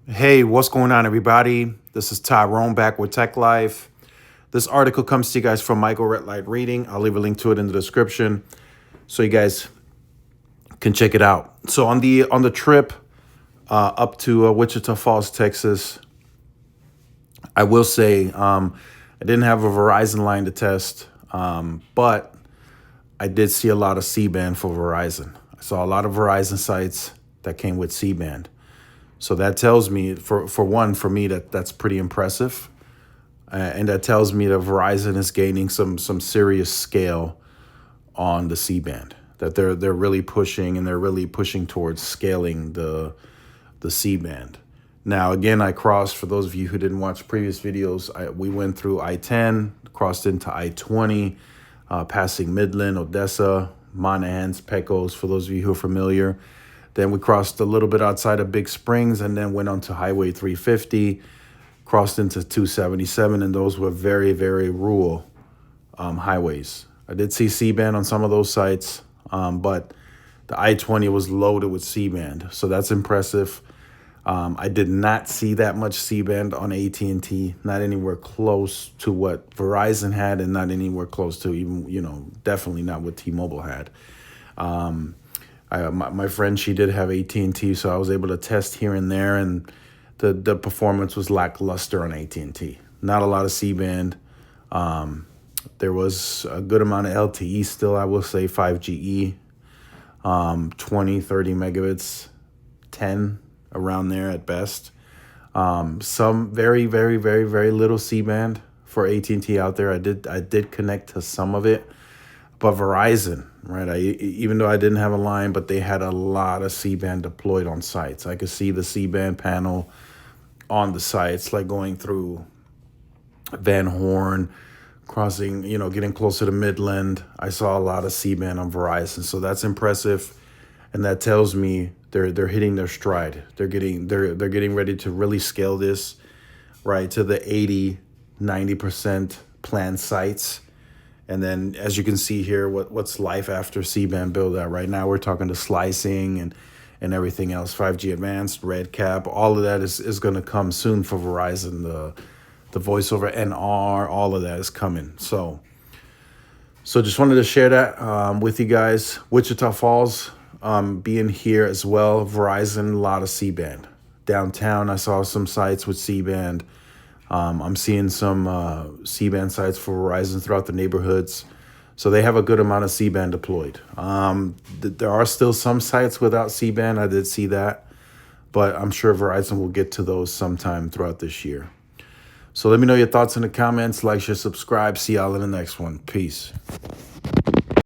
Hey, what's going on, everybody? This is Tyrone back with Tech Life. This article comes to you guys from Michael Red Light Reading. I'll leave a link to it in the description so you guys can check it out. So on the trip up to Wichita Falls, Texas, I will say I didn't have a Verizon line to test, but I did see a lot of C-band for Verizon. I saw a lot of Verizon sites that came with C-band. So that tells me, for me, that's pretty impressive. And that tells me that Verizon is gaining some serious scale on the C-band. That they're really pushing, and they're really pushing towards scaling the C-band. Now, again, I crossed, for those of you who didn't watch previous videos, we went through I-10, crossed into I-20, passing Midland, Odessa, Monahans, Pecos, for those of you who are familiar. Then we crossed a little bit outside of Big Springs and then went onto Highway 350, crossed into 277, and those were very, very rural highways. I did see C-band on some of those sites, but the I-20 was loaded with C-band, so that's impressive. I did not see that much C-band on AT&T, not anywhere close to what Verizon had, and not anywhere close to even, definitely not what T-Mobile had. My friend, she did have AT&T, so I was able to test here and there, and the performance was lackluster on AT&T. Not a lot of C-band. There was a good amount of LTE still, I will say, 5GE, 20, 30 megabits, 10, around there at best. Some very, very, very, very little C-band for AT&T out there. I did connect to some of it. But Verizon, right? Even though I didn't have a line, but they had a lot of C-band deployed on sites. I could see the C-band panel on the sites, like going through Van Horn, crossing, getting closer to Midland. I saw a lot of C-band on Verizon, so that's impressive, and that tells me they're hitting their stride. They're getting ready to really scale this, right, to the 80-90% planned sites. And then, as you can see here, what's life after C-band build out. Right now, we're talking to slicing and everything else. 5G Advanced, Red Cap, all of that is going to come soon for Verizon. The voice over NR, all of that is coming. So just wanted to share that with you guys. Wichita Falls being here as well. Verizon, a lot of C-band. Downtown, I saw some sites with C-band. I'm seeing some C-band sites for Verizon throughout the neighborhoods. So they have a good amount of C-band deployed. There are still some sites without C-band. I did see that. But I'm sure Verizon will get to those sometime throughout this year. So let me know your thoughts in the comments. Like, share, subscribe. See y'all in the next one. Peace.